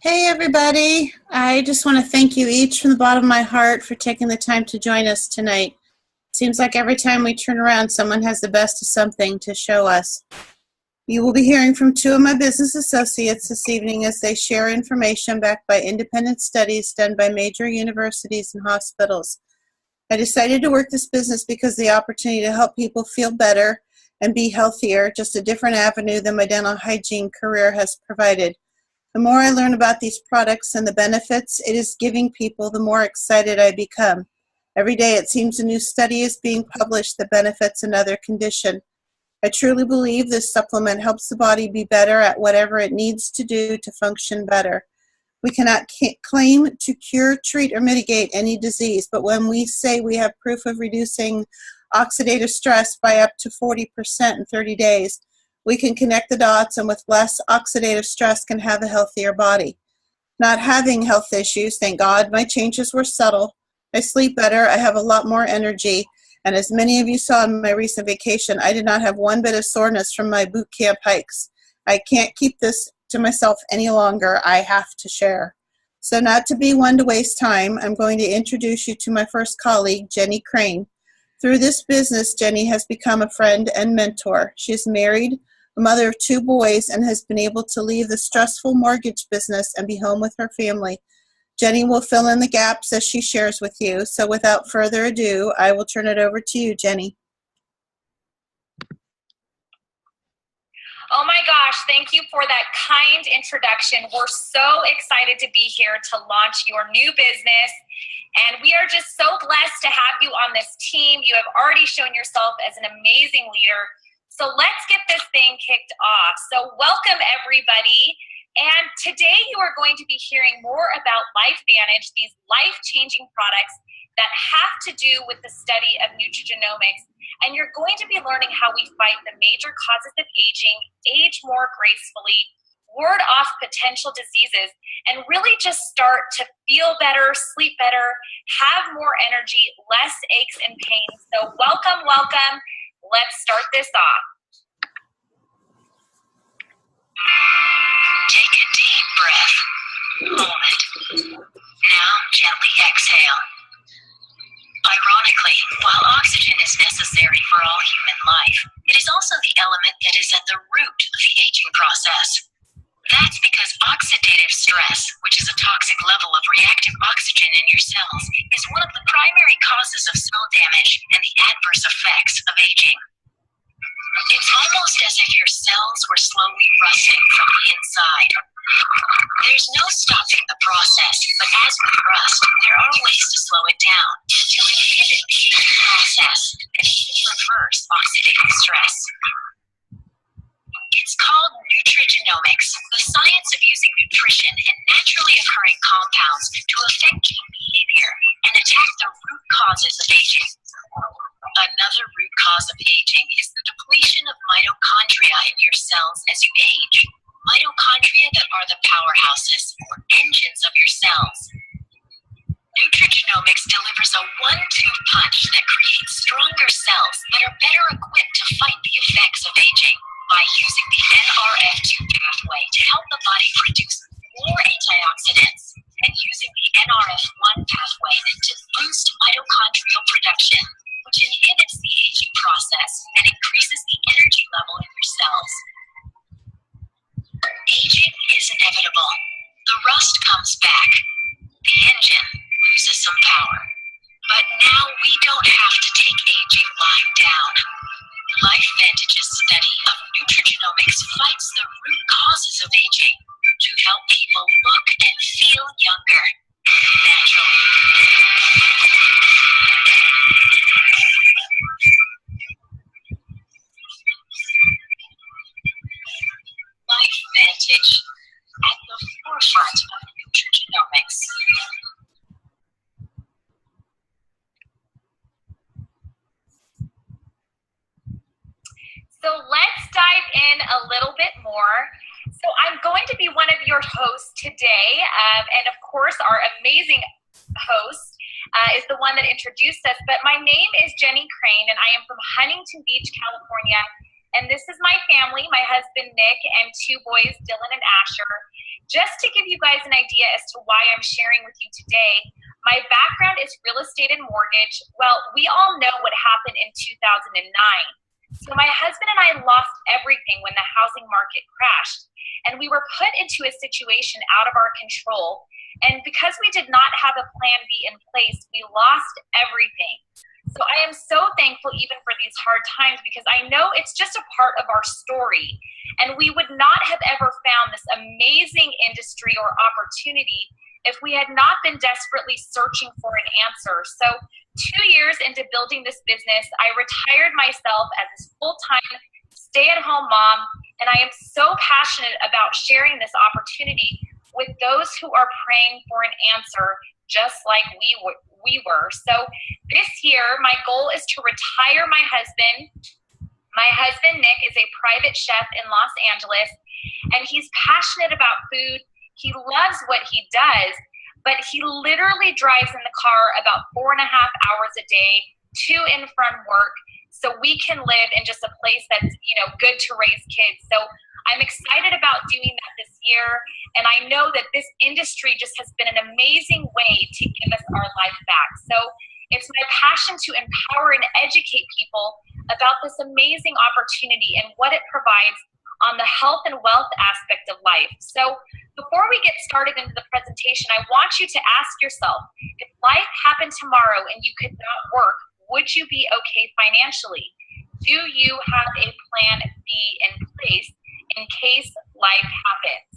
Hey everybody, I just want to thank you each from the bottom of my heart for taking the time to join us tonight. Seems like every time we turn around, someone has the best of something to show us. You will be hearing from two of my business associates this evening as they share information backed by independent studies done by major universities and hospitals. I decided to work this business because the opportunity to help people feel better and be healthier, just a different avenue than my dental hygiene career has provided. The more I learn about these products and the benefits it is giving people, the more excited I become. Every day it seems a new study is being published that benefits another condition. I truly believe this supplement helps the body be better at whatever it needs to do to function better. We cannot claim to cure, treat, or mitigate any disease, but when we say we have proof of reducing oxidative stress by up to 40% in 30 days, we can connect the dots and with less oxidative stress can have a healthier body. Not having health issues, thank God, my changes were subtle. I sleep better, I have a lot more energy, and as many of you saw in my recent vacation, I did not have one bit of soreness from my boot camp hikes. I can't keep this to myself any longer. I have to share. So not to be one to waste time, I'm going to introduce you to my first colleague, Jenny Crane. Through this business, Jenny has become a friend and mentor. She is married, a mother of two boys, and has been able to leave the stressful mortgage business and be home with her family. Jenny will fill in the gaps as she shares with you. So without further ado, I will turn it over to you, Jenny. Oh my gosh, thank you for that kind introduction. We're so excited to be here to launch your new business. And we are just so blessed to have you on this team. You have already shown yourself as an amazing leader. So let's get this thing kicked off. So welcome everybody. And today you are going to be hearing more about LifeVantage, these life-changing products that have to do with the study of nutrigenomics. And you're going to be learning how we fight the major causes of aging, age more gracefully, ward off potential diseases, and really just start to feel better, sleep better, have more energy, less aches and pains. So welcome, welcome. Let's start this off. Take a deep breath. Hold it. Now gently exhale. Ironically, while oxygen is necessary for all human life, it is also the element that is at the root of the aging process. That's because oxidative stress, which is a toxic level of reactive oxygen in your cells, is one of the primary causes of cell damage and the adverse effects of aging. It's almost as if your cells were slowly rusting from the inside. There's no stopping the process, but as with rust, there are ways to slow it down, to inhibit the aging process, and even reverse oxidative stress. It's called nutrigenomics, the science of using nutrition and naturally occurring compounds to affect gene behavior and attack the root causes of aging. Another root cause of aging is the depletion of mitochondria in your cells as you age. Mitochondria that are the powerhouses, or engines of your cells. Nutrigenomics delivers a one-two punch that creates stronger cells that are better equipped to fight the effects of aging by using the NRF2 pathway to help the body produce more antioxidants and using the NRF1 pathway to boost mitochondrial production, which inhibits the aging process and increases the energy level in your cells. Aging is inevitable. The rust comes back. The engine loses some power. But now we don't have to take aging lying down. LifeVantage's study of nutrigenomics fights the root causes of aging to help people look and feel younger naturally. LifeVantage at the forefront of nutrigenomics. So let's dive in a little bit more. So I'm going to be one of your hosts today, and of course our amazing host is the one that introduced us, but my name is Jenny Crane, and I am from Huntington Beach, California, And this is my family, my husband, Nick, and two boys, Dylan and Asher. Just to give you guys an idea as to why I'm sharing with you today, my background is real estate and mortgage. Well, we all know what happened in 2009. So my husband and I lost everything when the housing market crashed, and we were put into a situation out of our control. And because we did not have a plan B in place, we lost everything. So I am so thankful even for these hard times, because I know it's just a part of our story. And we would not have ever found this amazing industry or opportunity if we had not been desperately searching for an answer. So 2 years into building this business, I retired myself as a full-time stay-at-home mom, and I am so passionate about sharing this opportunity with those who are praying for an answer, just like we were. So this year, my goal is to retire my husband. My husband, Nick, is a private chef in Los Angeles, and he's passionate about food. He loves what he does, but he literally drives in the car about 4.5 hours a day to and from work, so we can live in just a place that's, good to raise kids. So I'm excited about doing that this year, and I know that this industry just has been an amazing way to give us our life back. So it's my passion to empower and educate people about this amazing opportunity and what it provides on the health and wealth aspect of life. So before we get started into the presentation, I want you to ask yourself, if life happened tomorrow and you could not work, would you be okay financially? Do you have a plan B in place in case life happens?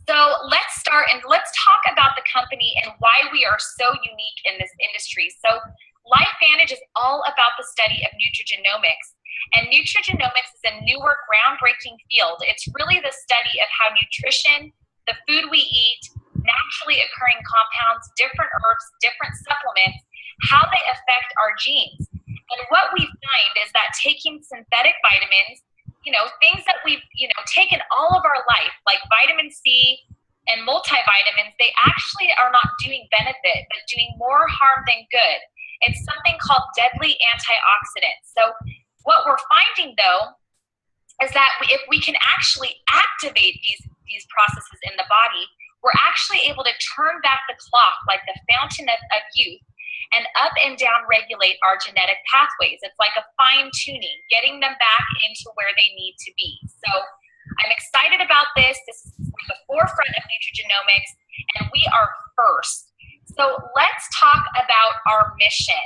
So let's start and let's talk about the company and why we are so unique in this industry. So LifeVantage is all about the study of nutrigenomics. And nutrigenomics is a newer, groundbreaking field. It's really the study of how nutrition, the food we eat, naturally occurring compounds, different herbs, different supplements, how they affect our genes. And what we find is that taking synthetic vitamins, things that we've, taken all of our life, like vitamin C and multivitamins, they actually are not doing benefit, but doing more harm than good. It's something called deadly antioxidants. So what we're finding, though, is that if we can actually activate these processes in the body, we're actually able to turn back the clock like the fountain of youth and up and down regulate our genetic pathways. It's like a fine-tuning, getting them back into where they need to be. So I'm excited about this. This is the forefront of nutrigenomics, and we are first. So let's talk about our mission.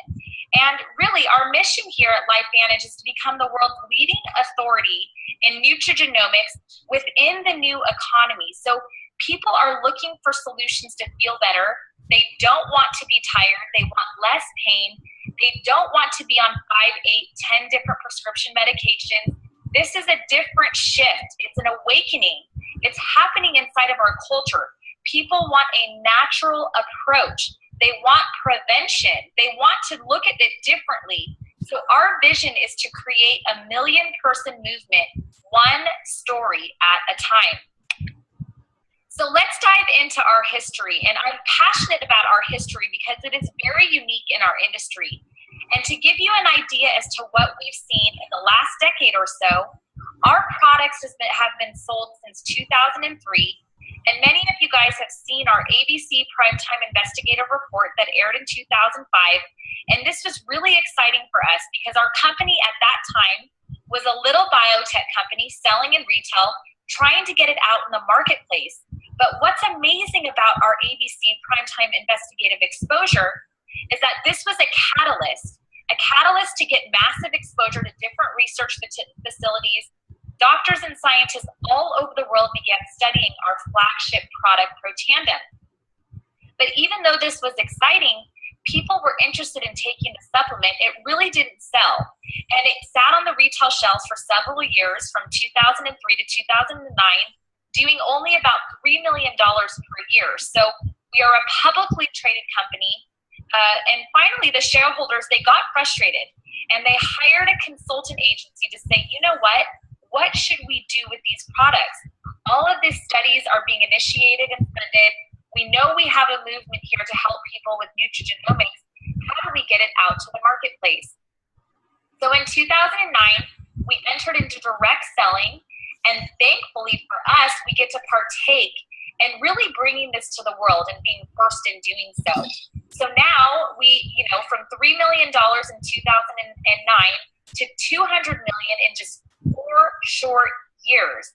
And really, our mission here at LifeVantage is to become the world's leading authority in nutrigenomics within the new economy. So people are looking for solutions to feel better. They don't want to be tired. They want less pain. They don't want to be on 5, 8, 10 different prescription medications. This is a different shift. It's an awakening. It's happening inside of our culture. People want a natural approach. They want prevention. They want to look at it differently. So our vision is to create a 1 million-person movement, one story at a time. So let's dive into our history. And I'm passionate about our history because it is very unique in our industry. And to give you an idea as to what we've seen in the last decade or so, our products have been sold since 2003. And many of you guys have seen our ABC Primetime Investigative Report that aired in 2005. And this was really exciting for us because our company at that time was a little biotech company selling in retail, trying to get it out in the marketplace. But what's amazing about our ABC Primetime Investigative Exposure is that this was a catalyst to get massive exposure to different research facilities. Doctors and scientists all over the world began studying our flagship product, Protandim. But even though this was exciting, people were interested in taking the supplement. It really didn't sell. And it sat on the retail shelves for several years, from 2003 to 2009, doing only about $3 million per year. So we are a publicly traded company. And finally, the shareholders, they got frustrated. And they hired a consultant agency to say, you know what? What should we do with these products? All of these studies are being initiated and funded. We know we have a movement here to help people with nutrigenomics. How do we get it out to the marketplace? So in 2009, we entered into direct selling, and thankfully for us, we get to partake in really bringing this to the world and being first in doing so. So now we, from $3 million in 2009 to $200 million in just 4 short years.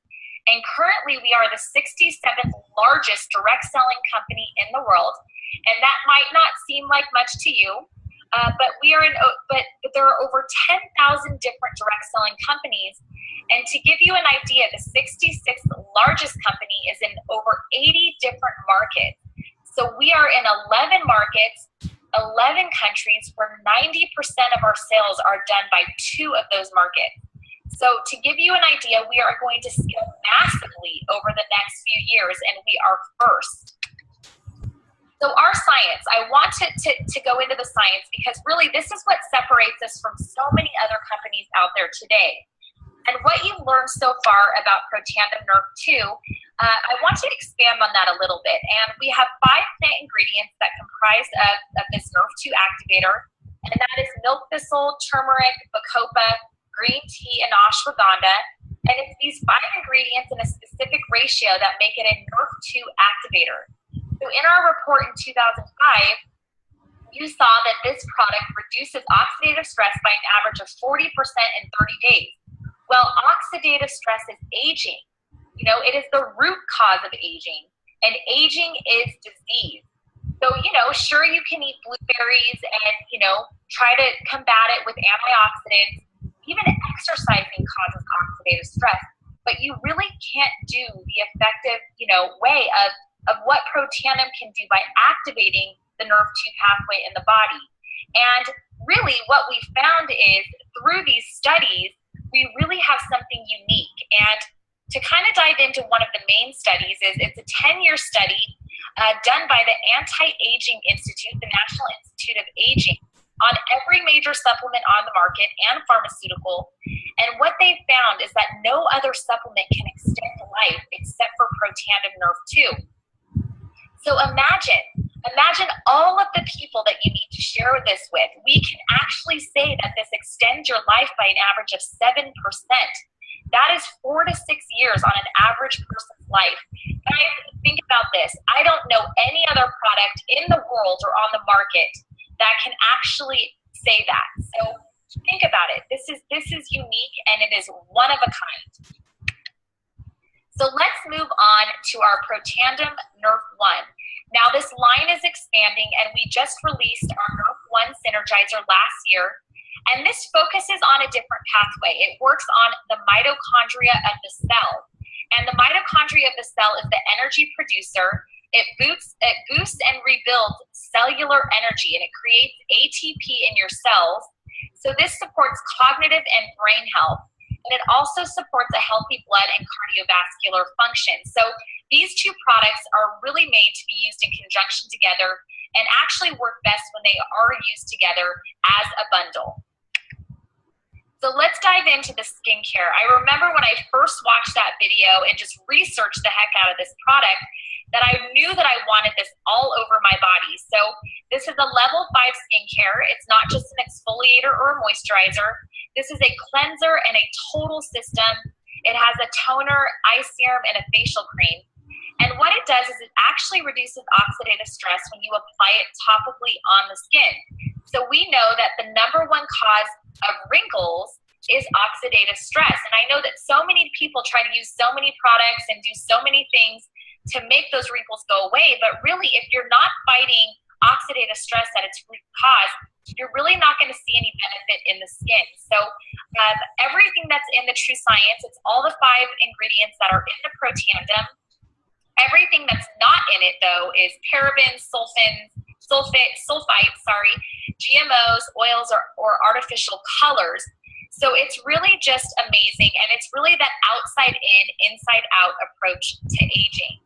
And currently we are the 67th largest direct selling company in the world. And that might not seem like much to you, but there are over 10,000 different direct selling companies. And to give you an idea, the 66th largest company is in over 80 different markets. So we are in 11 markets, 11 countries, where 90% of our sales are done by 2 of those markets. So to give you an idea, we are going to scale massively over the next few years, and we are first. So our science, I want to go into the science, because really this is what separates us from so many other companies out there today. And what you've learned so far about Protandim Nerve 2, I want to expand on that a little bit. And we have 5 plant ingredients that comprise of this Nerve 2 activator, and that is milk thistle, turmeric, bacopa, green tea, and ashwagandha. And it's these 5 ingredients in a specific ratio that make it a Nerve 2 activator. So in our report in 2005, you saw that this product reduces oxidative stress by an average of 40% in 30 days. Well, oxidative stress is aging. It is the root cause of aging, and aging is disease. So, sure, you can eat blueberries and, try to combat it with antioxidants. Even exercising causes oxidative stress, but you really can't do the effective, way of what Protandim can do by activating the Nerve 2 pathway in the body. And really what we found is through these studies, we really have something unique. And to kind of dive into one of the main studies it's a 10-year study done by the Anti-Aging Institute, the National Institute of Aging, on every major supplement on the market and pharmaceutical. And what they found is that no other supplement can extend life except for Protandim Nerve 2. So imagine all of the people that you need to share this with. We can actually say that this extends your life by an average of 7%. That is 4 to 6 years on an average person's life. Guys, think about this. I don't know any other product in the world or on the market that can actually say that. So think about it. This is unique, and it is one of a kind. So let's move on to our Protandim Nerve 1. Now this line is expanding, and we just released our Nerve 1 Synergizer last year. And this focuses on a different pathway. It works on the mitochondria of the cell. And the mitochondria of the cell is the energy producer. It boosts and rebuilds cellular energy, and it creates ATP in your cells. So this supports cognitive and brain health. And it also supports a healthy blood and cardiovascular function. So these 2 products are really made to be used in conjunction together, and actually work best when they are used together as a bundle. So let's dive into the skincare. I remember when I first watched that video and just researched the heck out of this product, that I knew that I wanted this all over my body. So this is a level 5 skincare. It's not just an exfoliator or a moisturizer. This is a cleanser and a total system. It has a toner, eye serum, and a facial cream. And what it does is it actually reduces oxidative stress when you apply it topically on the skin. So we know that the #1 cause of wrinkles is oxidative stress. And I know that so many people try to use so many products and do so many things to make those wrinkles go away. But really, if you're not fighting oxidative stress at its root cause, you're really not going to see any benefit in the skin. So everything that's in the True Science, it's all the 5 ingredients that are in the Protandim. Everything that's not in it, though, is parabens, sulfites, GMOs, oils, or artificial colors. So it's really just amazing, and it's really that outside in, inside out approach to aging.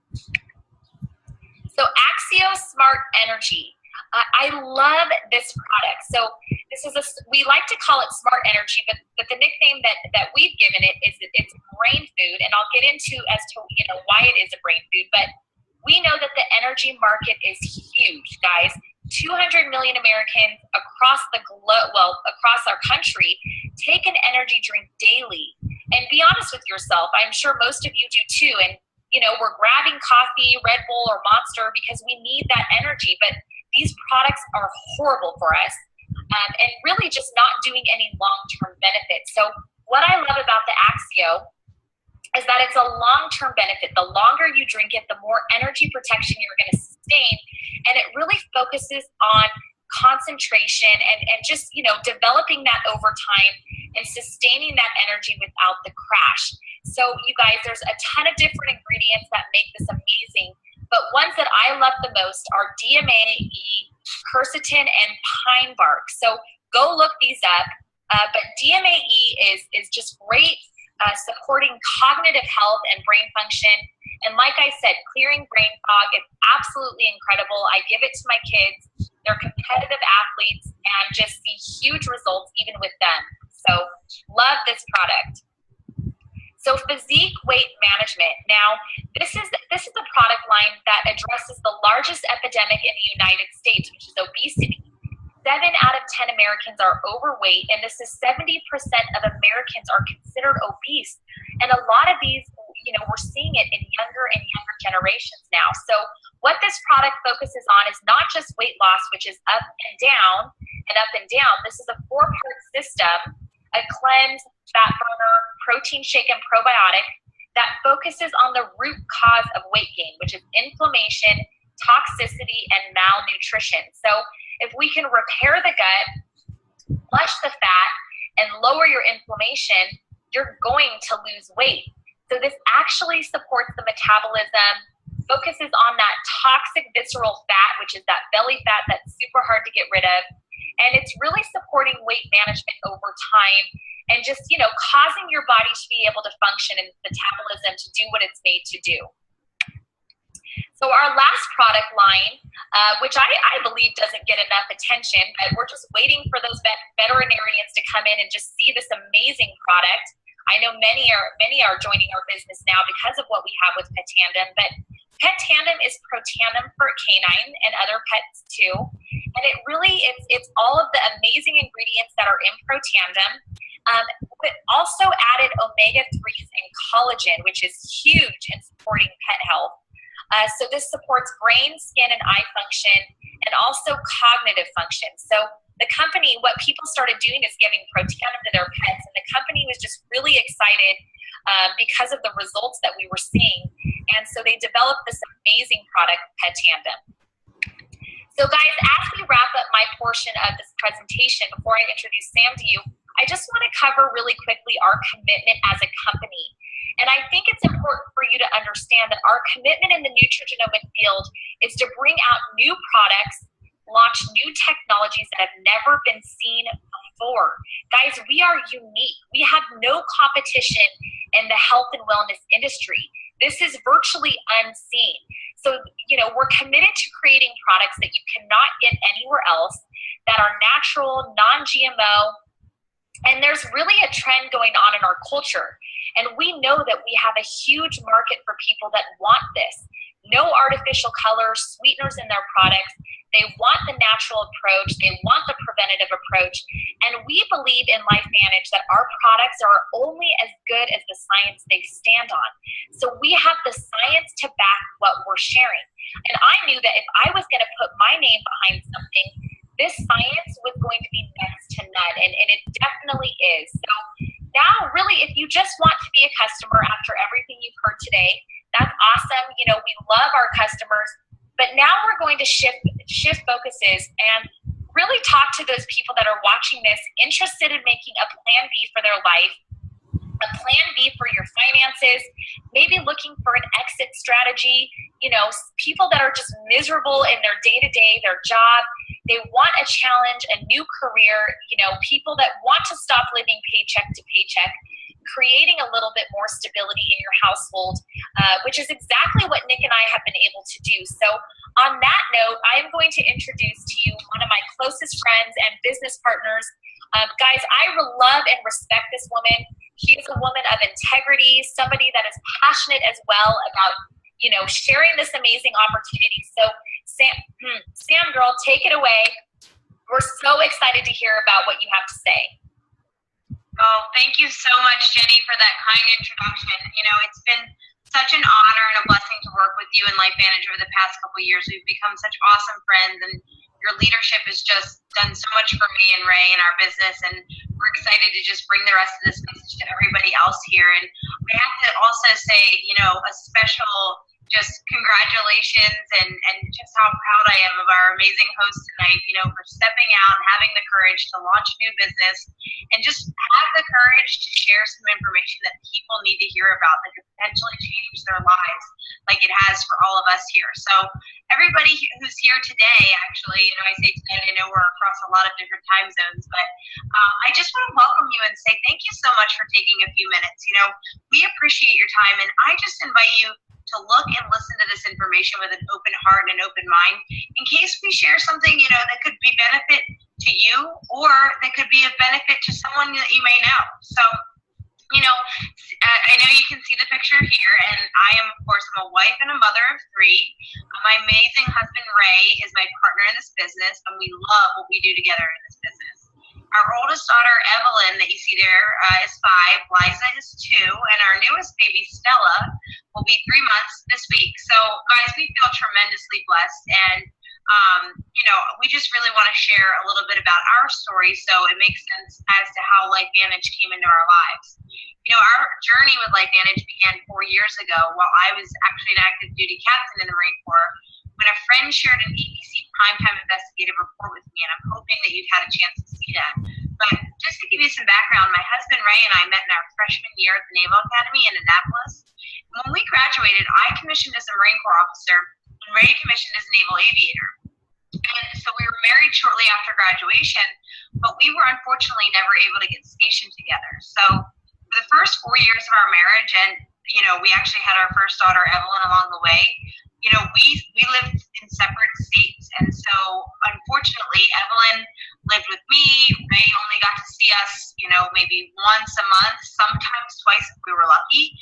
So Axio Smart Energy. I love this product. So this is we like to call it Smart Energy, but the nickname that we've given it is it's brain food, and I'll get into as to why it is a brain food. But we know that the energy market is huge, guys. 200 million Americans across the globe, across our country, take an energy drink daily and be honest with yourself. I'm sure most of you do too. And, we're grabbing coffee, Red Bull, or Monster because we need that energy. But these products are horrible for us and really just not doing any long-term benefits. So what I love about the Axio is that it's a long-term benefit. The longer you drink it, the more energy protection you're going to sustain. And it really focuses on concentration and just, developing that over time and sustaining that energy without the crash. So you guys, there's a ton of different ingredients that make this amazing, but ones that I love the most are DMAE, quercetin, and pine bark. So go look these up. But DMAE is just great, supporting cognitive health and brain function. And like I said, clearing brain fog is absolutely incredible. I give it to my kids. They're competitive athletes and just see huge results even with them. So love this product. So physique weight management. Now, this is a product line that addresses the largest epidemic in the United States, which is obesity. 7 out of 10 Americans are overweight, and this is 70% of Americans are considered obese. And a lot of these, we're seeing it in younger and younger generations now. So what this product focuses on is not just weight loss, which is up and down and up and down. This is a 4-part system, a cleanse, fat burner, protein shake, and probiotic that focuses on the root cause of weight gain, which is inflammation, toxicity, and malnutrition. So if we can repair the gut, flush the fat, and lower your inflammation, you're going to lose weight. So this actually supports the metabolism, focuses on that toxic visceral fat, which is that belly fat that's super hard to get rid of. And it's really supporting weight management over time and just, causing your body to be able to function and metabolism to do what it's made to do. So our last product line, which I believe doesn't get enough attention, but we're just waiting for those veterinarians to come in and just see this amazing product. I know many are joining our business now because of what we have with Pet Tandem, but Pet Tandem is Protandim for canine and other pets too. And it really, it's all of the amazing ingredients that are in Protandim, but also added omega-3s and collagen, which is huge in supporting pet health. So this supports brain, skin, and eye function, and also cognitive function. So the company, what people started doing is giving Protandim to their pets, and the company was just really excited because of the results that we were seeing. And so they developed this amazing product, Pet Tandem. So guys, as we wrap up my portion of this presentation, before I introduce Sam to you, I just want to cover really quickly our commitment as a company. And I think it's important for you to understand that our commitment in the nutrigenomic field is to bring out new products, launch new technologies that have never been seen before. Guys, we are unique. We have no competition in the health and wellness industry. This is virtually unseen. So, we're committed to creating products that you cannot get anywhere else, that are natural, non-GMO, and there's really a trend going on in our culture. And we know that we have a huge market for people that want this. No artificial colors, sweeteners in their products. They want the natural approach. They want the preventative approach. And we believe in LifeVantage that our products are only as good as the science they stand on. So we have the science to back what we're sharing. And I knew that if I was going to put my name behind something, this science was going to be next to none. And it definitely is. So now, really, if you just want to be a customer after everything you've heard today, that's awesome. We love our customers. But now we're going to shift focuses and really talk to those people that are watching this, interested in making a plan B for their life, a plan B for your finances, maybe looking for an exit strategy, people that are just miserable in their day-to-day, their job. They want a challenge, a new career, people that want to stop living paycheck to paycheck, creating a little bit more stability in your household, which is exactly what Nick and I have been able to do. So on that note, I am going to introduce to you one of my closest friends and business partners. Guys, I love and respect this woman. She is a woman of integrity, somebody that is passionate as well about, sharing this amazing opportunity. So Sam, girl, take it away. We're so excited to hear about what you have to say. Oh, thank you so much, Jenny, for that kind introduction. You know, it's been such an honor and a blessing to work with you and LifeVantage over the past couple of years. We've become such awesome friends, and your leadership has just done so much for me and Ray in our business, and we're excited to just bring the rest of this message to everybody else here. And I have to also say, you know, a special just congratulations and just how proud I am of our amazing host tonight, you know, for stepping out and having the courage to launch a new business and just have the courage to share some information that people need to hear about that could potentially change their lives like it has for all of us here. So everybody who's here today, actually, you know, I say today, I know we're across a lot of different time zones, but I just want to welcome you and say thank you so much for taking a few minutes. You know, we appreciate your time, and I just invite you to look and listen to this information with an open heart and an open mind in case we share something, you know, that could be benefit to you or that could be a benefit to someone that you may know. So, you know, I know you can see the picture here, and I am, of course, I'm a wife and a mother of 3. My amazing husband, Ray, is my partner in this business, and we love what we do together in this business. Our oldest daughter, Evelyn, that you see there, is 5. Liza is 2. And our newest baby, Stella, will be 3 months this week. So, guys, we feel tremendously blessed. And, you know, we just really want to share a little bit about our story so it makes sense as to how LifeVantage came into our lives. You know, our journey with LifeVantage began 4 years ago while I was actually an active duty captain in the Marine Corps, when a friend shared an ABC primetime investigative report with me, and I'm hoping that you've had a chance to see that. But just to give you some background, my husband Ray and I met in our freshman year at the Naval Academy in Annapolis. And when we graduated, I commissioned as a Marine Corps officer, and Ray commissioned as a naval aviator. And so we were married shortly after graduation, but we were unfortunately never able to get stationed together. So for the first 4 years of our marriage, and you know, we actually had our first daughter, Evelyn, along the way. You know, we lived in separate states, and so unfortunately, Evelyn lived with me. Ray only got to see us, you know, maybe once a month, sometimes twice if we were lucky.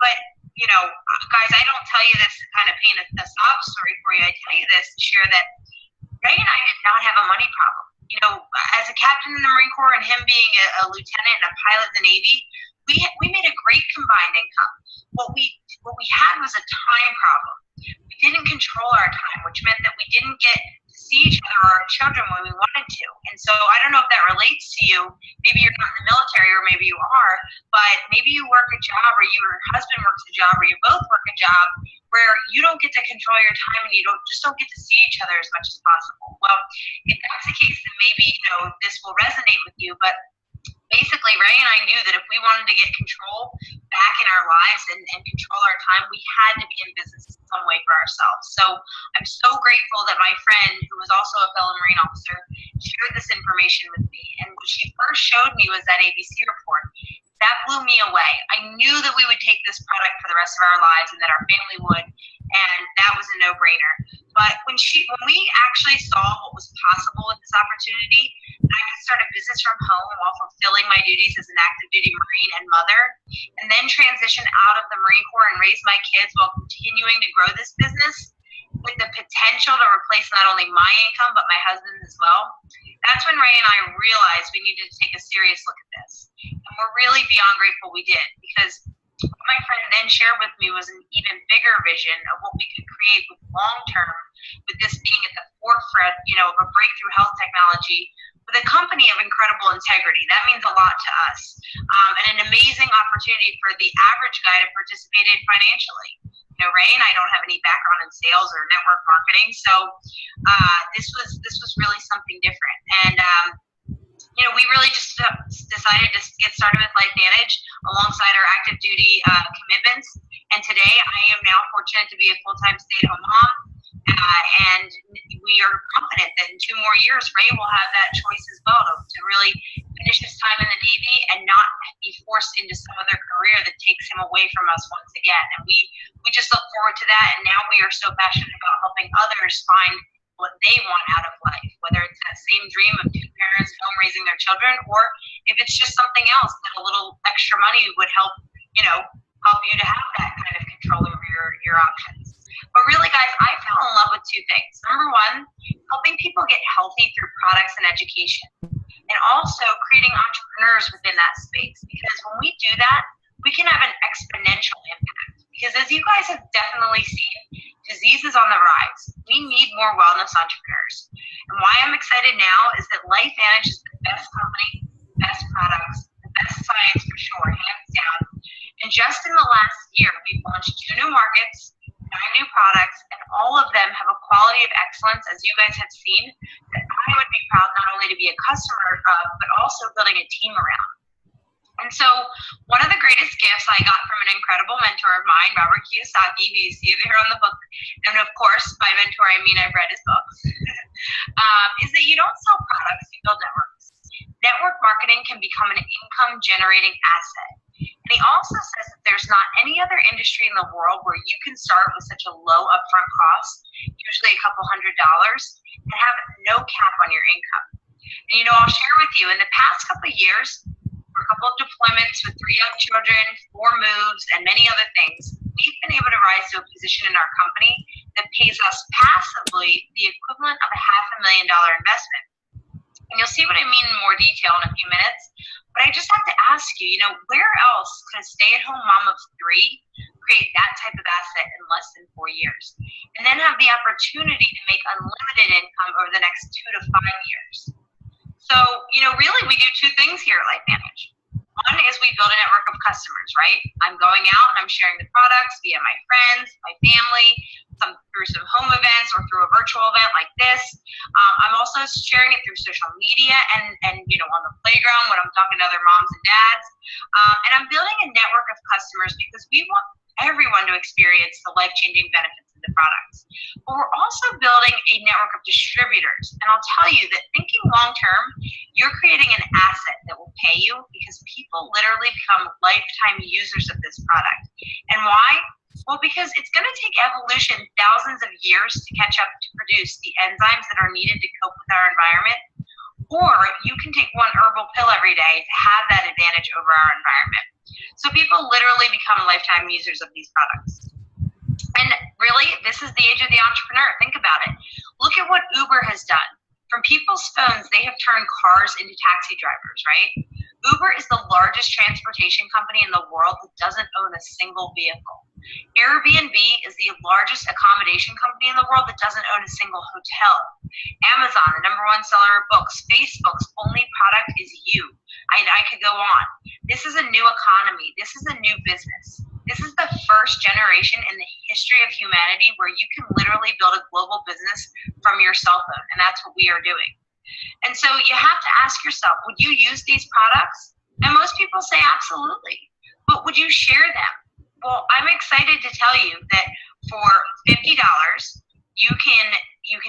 But you know, guys, I don't tell you this to kind of paint a sob story for you. I tell you this to share that Ray and I did not have a money problem. You know, as a captain in the Marine Corps and him being a lieutenant and a pilot in the Navy, we made a great combined income. What we had was a time problem. We didn't control our time, which meant that we didn't get to see each other or our children when we wanted to. And so I don't know if that relates to you. Maybe you're not in the military, or maybe you are, but maybe you work a job, or your husband works a job, or you both work a job where you don't get to control your time and you don't get to see each other as much as possible. Well, if that's the case, then maybe, you know, this will resonate with you. But basically, Ray and I knew that if we wanted to get control back in our lives and control our time, we had to be in business in some way for ourselves. So I'm so grateful that my friend, who was also a fellow Marine officer, shared this information with me. And what she first showed me was that ABC report. That blew me away. I knew that we would take this product for the rest of our lives and that our family would, and that was a no-brainer. But when we actually saw what was possible with this opportunity, I could start a business from home while fulfilling my duties as an active duty Marine and mother, and then transition out of the Marine Corps and raise my kids while continuing to grow this business with the potential to replace not only my income, but my husband's as well. That's when Ray and I realized we needed to take a serious look at this. And we're really beyond grateful we did, because what my friend then shared with me was an even bigger vision of what we could create with long-term, with this being at the forefront, you know, of a breakthrough health technology with a company of incredible integrity. That means a lot to us. And an amazing opportunity for the average guy to participate in financially. You know, Ray and I don't have any background in sales or network marketing, so this was really something different. And you know, we really just decided to get started with LifeVantage alongside our active duty commitments. And today I am now fortunate to be a full-time stay-at-home mom. And we are confident that in 2 more years, Ray will have that choice as well to really finish his time in the Navy and not be forced into some other career that takes him away from us once again. And we just look forward to that. And now we are so passionate about helping others find what they want out of life, whether it's that same dream of 2 parents home raising their children, or if it's just something else that a little extra money would help you to have that kind of control over your options. But really, guys, I fell in love with 2 things. Number one, helping people get healthy through products and education. and also creating entrepreneurs within that space. Because when we do that, we can have an exponential impact. Because as you guys have definitely seen, disease is on the rise. We need more wellness entrepreneurs. And why I'm excited now is that LifeVantage is the best company, best products, the best science for sure, hands down. And just in the last year, we've launched 2 new markets, 9 new products, and all of them have a quality of excellence, as you guys have seen, that I would be proud not only to be a customer of, but also building a team around. And so one of the greatest gifts I got from an incredible mentor of mine, Robert Kiyosaki, who you see here on the book, and of course, by mentor, I mean I've read his books, is that you don't sell products, you build networks. Network marketing can become an income-generating asset. And he also says that there's not any other industry in the world where you can start with such a low upfront cost, usually a couple $100s, and have no cap on your income. And I'll share with you, in the past couple of years, for a couple of deployments with 3 young children, 4 moves, and many other things, we've been able to rise to a position in our company that pays us passively the equivalent of a $500,000 investment. And you'll see what I mean in more detail in a few minutes. But I just have to ask you, where else could a stay-at-home mom of 3 create that type of asset in less than 4 years? And then have the opportunity to make unlimited income over the next 2 to 5 years. So, really we do 2 things here at LifeVantage. One is we build a network of customers, right? I'm going out and I'm sharing the products via my friends, my family, through some home events or through a virtual event like this. I'm also sharing it through social media and on the playground when I'm talking to other moms and dads. And I'm building a network of customers because we want everyone to experience the life-changing benefits of the products. But we're also building a network of distributors. And I'll tell you that thinking long-term, you're creating an asset that will pay you because people literally become lifetime users of this product. And why? Well, because it's going to take evolution thousands of years to catch up to produce the enzymes that are needed to cope with our environment. Or you can take one herbal pill every day to have that advantage over our environment. So people literally become lifetime users of these products. And really, this is the age of the entrepreneur. Think about it. Look at what Uber has done. From people's phones, they have turned cars into taxi drivers, right? Uber is the largest transportation company in the world that doesn't own a single vehicle. Airbnb is the largest accommodation company in the world that doesn't own a single hotel. Amazon, the #1 seller of books. Facebook's only product is you. I could go on. This is a new economy. This is a new business. This is the first generation in the history of humanity where you can literally build a global business from your cell phone, and that's what we are doing. And so you have to ask yourself, would you use these products? And most people say absolutely. But would you share them? Well, I'm excited to tell you that for $50, you can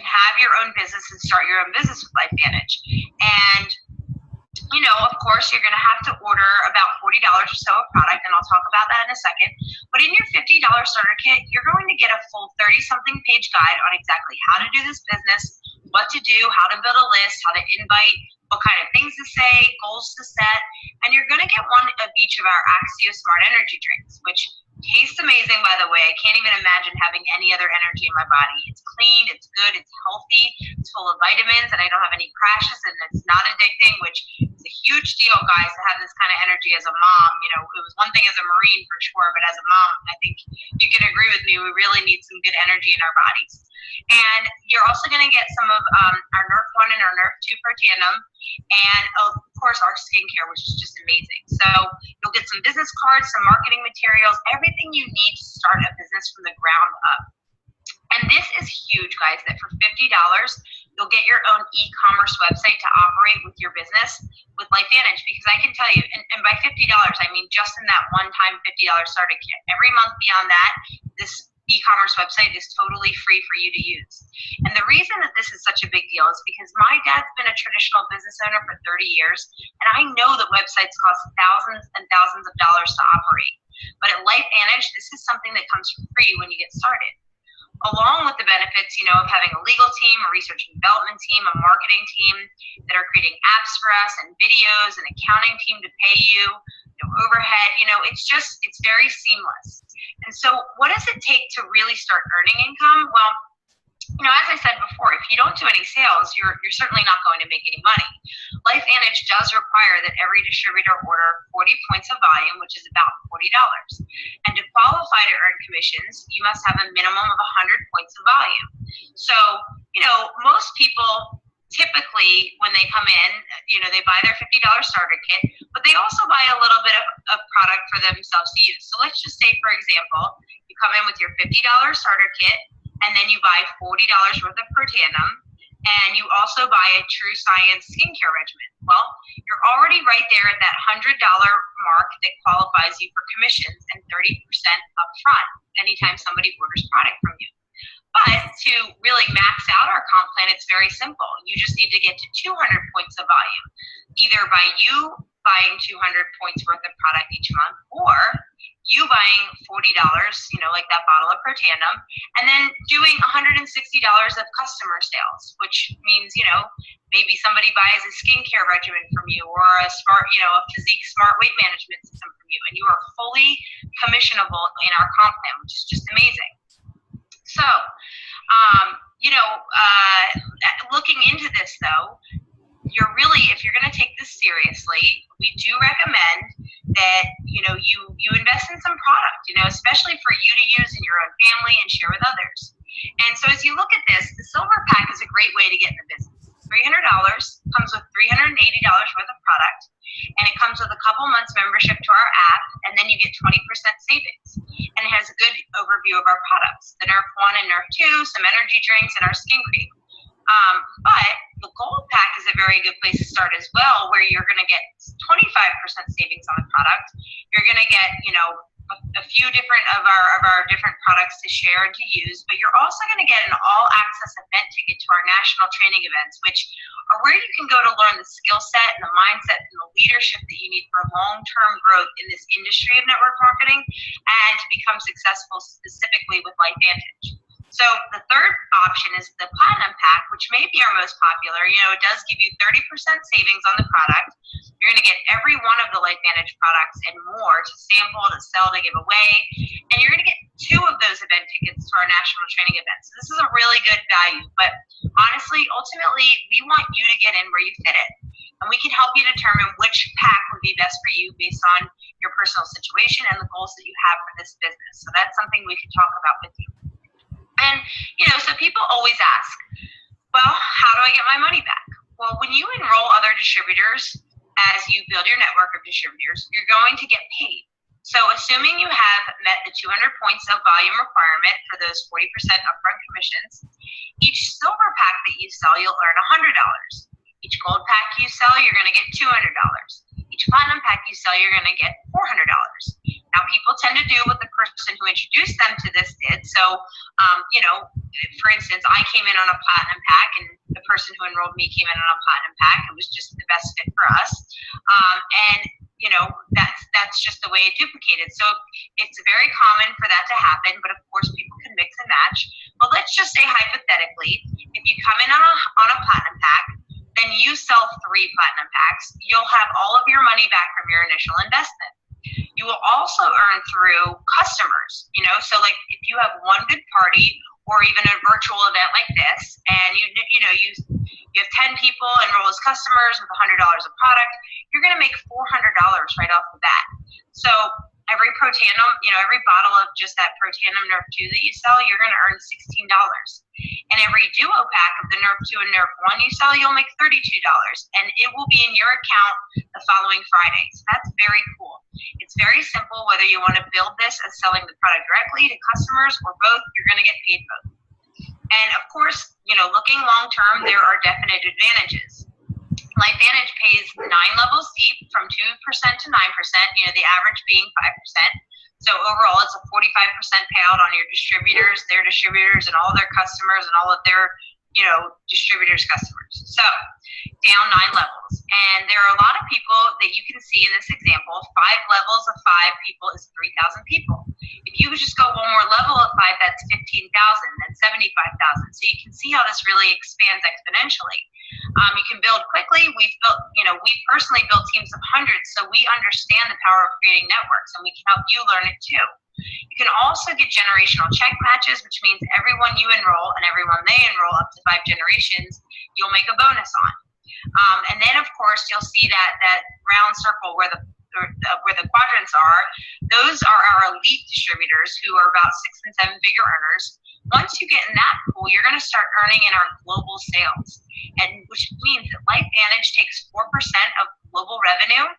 have your own business and start your own business with LifeVantage. And of course, you're going to have to order about $40 or so of product, and I'll talk about that in a second. But in your $50 starter kit, you're going to get a full 30-something page guide on exactly how to do this business, what to do, how to build a list, how to invite, what kind of things to say, goals to set, and you're going to get one of each of our Axio Smart Energy drinks, which tastes amazing, by the way. I can't even imagine having any other energy in my body. It's clean, it's good, it's healthy, it's full of vitamins, and I don't have any crashes, and it's not addicting, which is a huge deal, guys, to have this kind of energy as a mom. It was one thing as a Marine for sure, but as a mom, I think you can agree with me, we really need some good energy in our bodies. And you're also going to get some of our Nerf 1 and our Nerf 2 per tandem, and of course our skincare, which is just amazing. So you'll get some business cards, some marketing materials, everything you need to start a business from the ground up. And this is huge, guys, that for $50, you'll get your own e-commerce website to operate with your business with LifeVantage. Because I can tell you, and by $50, I mean just in that one-time $50 starter kit. Every month beyond that, this e-commerce website is totally free for you to use. And the reason that this is such a big deal is because my dad's been a traditional business owner for 30 years, and I know that websites cost thousands and thousands of dollars to operate. But at LifeVantage, this is something that comes for free when you get started. Along with the benefits, of having a legal team, a research and development team, a marketing team that are creating apps for us and videos, an accounting team to pay you, overhead, it's very seamless. And so what does it take to really start earning income? Well, as I said before, if you don't do any sales, you're certainly not going to make any money. LifeVantage does require that every distributor order 40 points of volume, which is about $40. And to qualify to earn commissions, you must have a minimum of 100 points of volume. So, most people typically, when they come in, they buy their $50 starter kit, but they also buy a little bit of product for themselves to use. So let's just say, for example, you come in with your $50 starter kit, and then you buy $40 worth of Protanum, and you also buy a True Science skincare regimen. Well, you're already right there at that $100 mark that qualifies you for commissions and 30% upfront anytime somebody orders product from you. But to really max out our comp plan, it's very simple. You just need to get to 200 points of volume, either by you buying 200 points worth of product each month, or you buying $40, like that bottle of Protanum, and then doing $160 of customer sales, which means, maybe somebody buys a skincare regimen from you, or a smart, a physique smart weight management system from you, and you are fully commissionable in our comp plan, which is just amazing. So, looking into this though, if you're going to take this seriously, we do recommend that, you invest in some product, especially for you to use in your own family and share with others. And so as you look at this, the silver pack is a great way to get in the business. $300 comes with $380 worth of product, and it comes with a couple months membership to our app, and then you get 20% savings. And it has a good overview of our products, the Nerf 1 and Nerf 2, some energy drinks, and our skin cream. But the gold pack is a very good place to start as well, where you're going to get 25% savings on the product. You're going to get, a few different of our different products to share and to use, but you're also going to get an all-access event ticket to our national training events, which are where you can go to learn the skill set and the mindset and the leadership that you need for long-term growth in this industry of network marketing and to become successful specifically with LifeVantage. So the third option is the Platinum Pack, which may be our most popular. It does give you 30% savings on the product. You're going to get every one of the LifeVantage products and more to sample, to sell, to give away. And you're going to get 2 of those event tickets to our national training events. So this is a really good value. But honestly, ultimately, we want you to get in where you fit it. And we can help you determine which pack would be best for you based on your personal situation and the goals that you have for this business. So that's something we can talk about with you. And, so people always ask, well, how do I get my money back? Well, when you enroll other distributors, as you build your network of distributors, you're going to get paid. So assuming you have met the 200 points of volume requirement for those 40% upfront commissions, each silver pack that you sell, you'll earn $100. Each gold pack you sell, you're going to get $200. Each platinum pack you sell, you're going to get $400. Now, people tend to do what the person who introduced them to this did. So, for instance, I came in on a platinum pack, and the person who enrolled me came in on a platinum pack. It was just the best fit for us. That's just the way it duplicated. So it's very common for that to happen, but of course people can mix and match. But let's just say hypothetically, if you come in on a platinum pack, then you sell 3 platinum packs, you'll have all of your money back from your initial investment. You will also earn through customers, so like if you have one good party or even a virtual event like this, and you have 10 people enroll as customers with $100 of product, you're going to make $400 right off the bat. So every Protanum, every bottle of just that Protanum Nerf 2 that you sell, you're going to earn $16. And every duo pack of the Nerf 2 and Nerf 1 you sell, you'll make $32. And it will be in your account the following Friday. So that's very cool. It's very simple. Whether you want to build this as selling the product directly to customers or both, you're going to get paid both. And of course, looking long term, there are definite advantages. LifeVantage pays 9 levels deep from 2% to 9%, the average being 5%. So overall, it's a 45% payout on your distributors, their distributors, and all their customers, and all of their, distributors' customers. So down 9 levels. And there are a lot of people that you can see in this example. 5 levels of 5 people is 3,000 people. If you just go one more level of 5, that's 15,000, then 75,000. So you can see how this really expands exponentially. You can build quickly. We personally built teams of hundreds, so we understand the power of creating networks, and we can help you learn it too. You can also get generational check matches, which means everyone you enroll and everyone they enroll up to 5 generations, you'll make a bonus on. And then, of course, you'll see that round circle where the quadrants are. Those are our elite distributors who are about 6 and 7 figure earners. Once you get in that pool, you're going to start earning in our global sales, and which means that LifeVantage takes 4% of global revenue.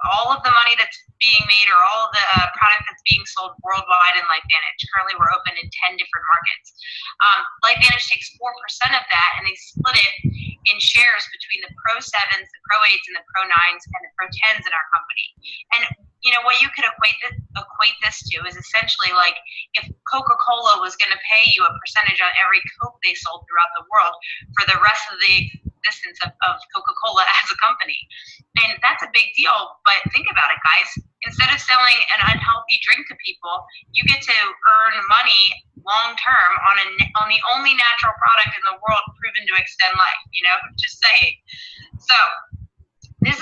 All of the money that's being made, or all of the product that's being sold worldwide in LifeVantage. Currently, we're open in 10 different markets. LifeVantage takes 4% of that, and they split it in shares between the Pro 7s, the Pro 8s, and the Pro 9s, and the Pro 10s in our company. And what you could equate this to is essentially like if Coca-Cola was going to pay you a percentage on every Coke they sold throughout the world for the rest of the existence of Coca-Cola as a company. And that's a big deal, but think about it, guys. Instead of selling an unhealthy drink to people, you get to earn money long-term on the only natural product in the world proven to extend life, just saying. So this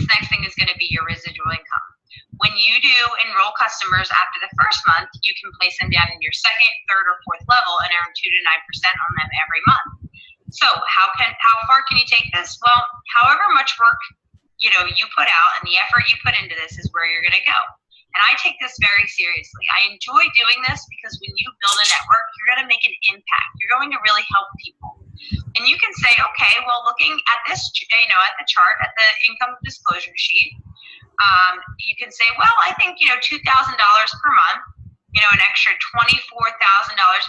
next thing is going to be your residual income. When you do enroll customers after the first month, you can place them down in your second, third, or fourth level and earn 2 to 9% on them every month. So how far can you take this? Well, however much work you put out and the effort you put into this is where you're going to go. And I take this very seriously. I enjoy doing this because when you build a network, you're going to make an impact. You're going to really help people. And you can say, okay, well, looking at this, at the chart, at the income disclosure sheet, you can say, well, I think, $2,000 per month, an extra $24,000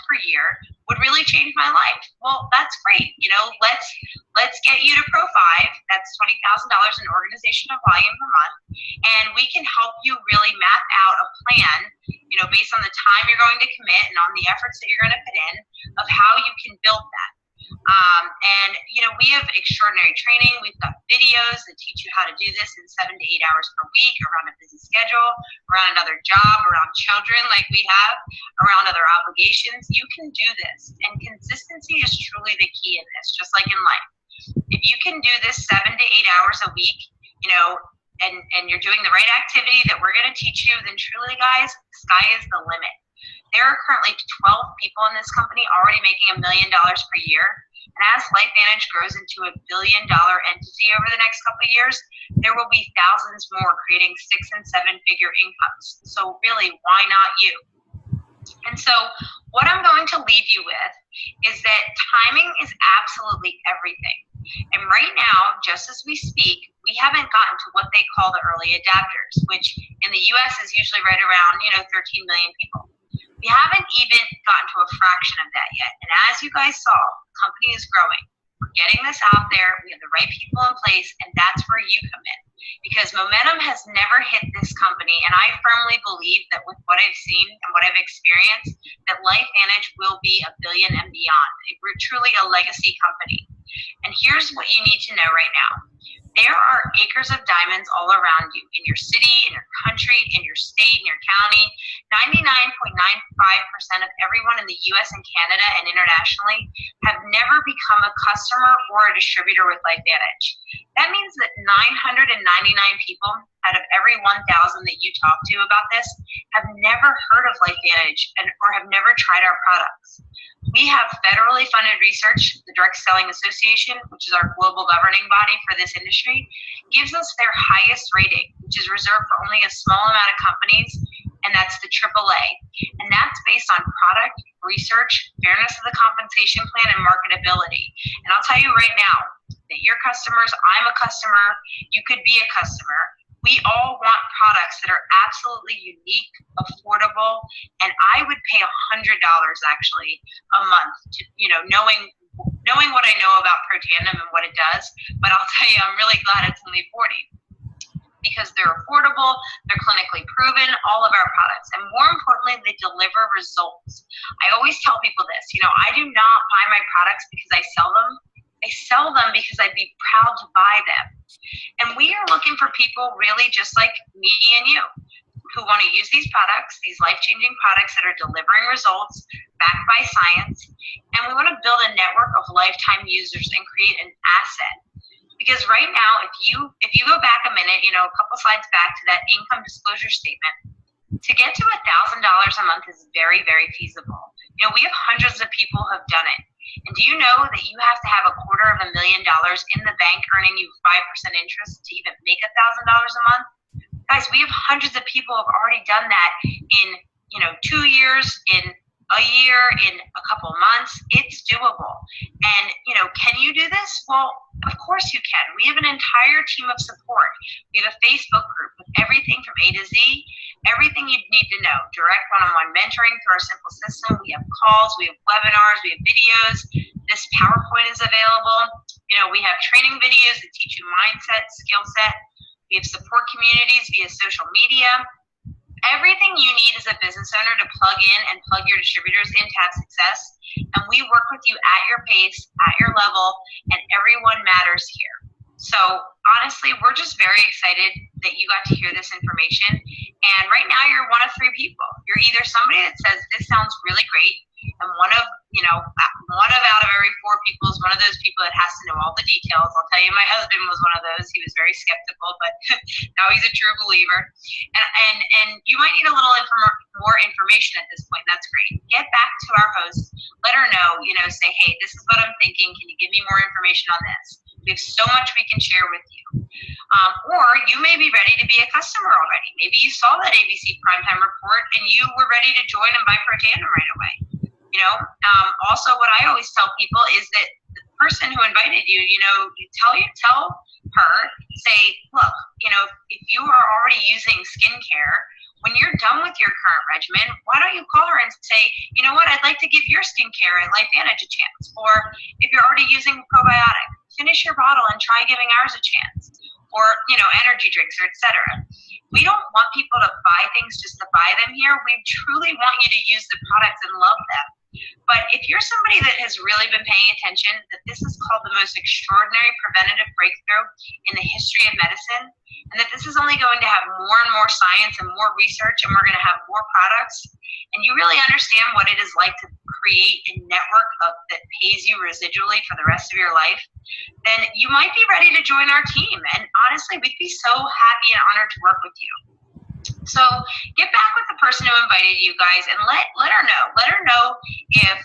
per year would really change my life. Well, that's great. Let's get you to Pro 5. That's $20,000 in organizational volume per month. And we can help you really map out a plan, based on the time you're going to commit and on the efforts that you're going to put in, of how you can build that. We have extraordinary training. We've got videos that teach you how to do this in 7 to 8 hours per week, around a busy schedule, around another job, around children like we have, around other obligations. You can do this. And consistency is truly the key in this, just like in life. If you can do this 7 to 8 hours a week, and you're doing the right activity that we're going to teach you, then truly, guys, the sky is the limit. There are currently 12 people in this company already making $1 million per year. And as LifeVantage grows into $1 billion entity over the next couple of years, there will be thousands more creating 6 and 7 figure incomes. So really, why not you? And so what I'm going to leave you with is that timing is absolutely everything. And right now, just as we speak, we haven't gotten to what they call the early adapters, which in the US is usually right around, 13 million people. We haven't even gotten to a fraction of that yet. And as you guys saw, the company is growing. We're getting this out there. We have the right people in place, and that's where you come in. Because momentum has never hit this company, and I firmly believe that with what I've seen and what I've experienced, that LifeVantage will be $1 billion and beyond. We're truly a legacy company. And here's what you need to know right now. There are acres of diamonds all around you, in your city, in your country, in your state, in your county. 99.95% of everyone in the US and Canada and internationally have never become a customer or a distributor with LifeVantage. That means that 999 people out of every 1,000 that you talk to about this have never heard of LifeVantage or have never tried our products. We have federally funded research. The Direct Selling Association, which is our global governing body for this industry, gives us their highest rating, which is reserved for only a small amount of companies, and that's the AAA. And that's based on product, research, fairness of the compensation plan, and marketability. And I'll tell you right now that your customers, I'm a customer, you could be a customer. We all want products that are absolutely unique, affordable, and I would pay $100 actually a month to, knowing what I know about Protandim and what it does. But I'll tell you, I'm really glad it's only $40 because they're affordable, they're clinically proven, all of our products, and more importantly, they deliver results. I always tell people this, I do not buy my products because I sell them. I sell them because I'd be proud to buy them. And we are looking for people really just like me and you. who want to use these products, these life-changing products that are delivering results backed by science, and we want to build a network of lifetime users and create an asset. Because right now, if you go back a minute, a couple slides back to that income disclosure statement, to get to $1,000 a month is very, very feasible. We have hundreds of people who have done it. And do you know that you have to have $250,000 in the bank earning you 5% interest to even make $1,000 a month? Guys, we have hundreds of people who have already done that in 2 years, in a year, in a couple of months. It's doable. And can you do this? Well, of course you can. We have an entire team of support. We have a Facebook group with everything from A to Z, everything you'd need to know. Direct one-on-one mentoring through our simple system. We have calls, we have webinars, we have videos. This PowerPoint is available. We have training videos that teach you mindset, skill set. We have support communities via social media. Everything you need as a business owner to plug in and plug your distributors in to have success. And we work with you at your pace, at your level, and everyone matters here. So honestly, we're just very excited that you got to hear this information. And right now you're one of 3 people. You're either somebody that says, this sounds really great, and one of out of every 4 people is one of those people that has to know all the details. I'll tell you, my husband was one of those. He was very skeptical, but now he's a true believer. And you might need a little more information at this point. That's great. Get back to our host. Let her know, say, hey, this is what I'm thinking. Can you give me more information on this? We have so much we can share with you. Or you may be ready to be a customer already. Maybe you saw that ABC Primetime Report and you were ready to join and buy Protandim right away. Also what I always tell people is that the person who invited you, tell her, say, look, if you are already using skincare, when you're done with your current regimen, why don't you call her and say, you know what, I'd like to give your skincare at LifeVantage a chance. Or if you're already using probiotic, finish your bottle and try giving ours a chance. Or, energy drinks, or etc. We don't want people to buy things just to buy them here. We truly want you to use the products and love them. But if you're somebody that has really been paying attention, that this is called the most extraordinary preventative breakthrough in the history of medicine, and that this is only going to have more and more science and more research, and we're going to have more products, and you really understand what it is like to create a network that pays you residually for the rest of your life, then you might be ready to join our team. And honestly, we'd be so happy and honored to work with you. So get back with the person who invited you guys and let her know. Let her know if,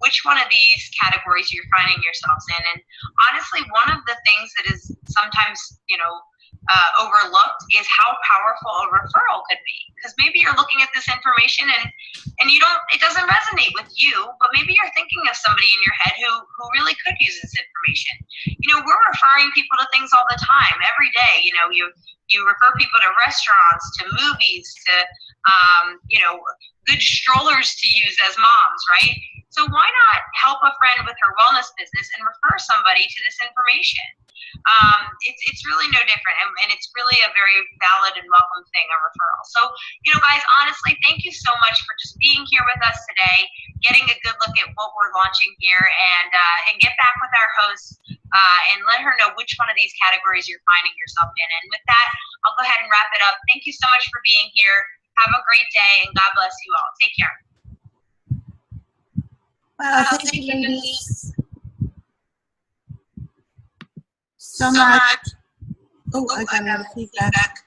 which one of these categories you're finding yourselves in. And honestly, one of the things that is sometimes, overlooked is how powerful a referral could be. Because maybe you're looking at this information and it doesn't resonate with you, but maybe you're thinking of somebody in your head who really could use this information. We're referring people to things all the time, every day. You refer people to restaurants, to movies, to, good strollers to use as moms, right? So why not help a friend with her wellness business and refer somebody to this information? It's really no different, and it's really a very valid and welcome thing, a referral. So, guys, honestly, thank you so much for just being here with us today, getting a good look at what we're launching here, and get back with our host and let her know which one of these categories you're finding yourself in. And with that, I'll go ahead and wrap it up. Thank you so much for being here. Have a great day, and God bless you all. Take care. Thank you, ladies, so much. Oh, I got a lot of feedback.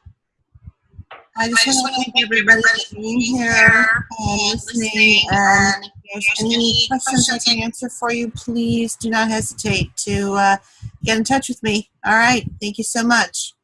I just want to thank everybody for being here and listening. And if there's any questions I can answer for you, please do not hesitate to get in touch with me. All right. Thank you so much.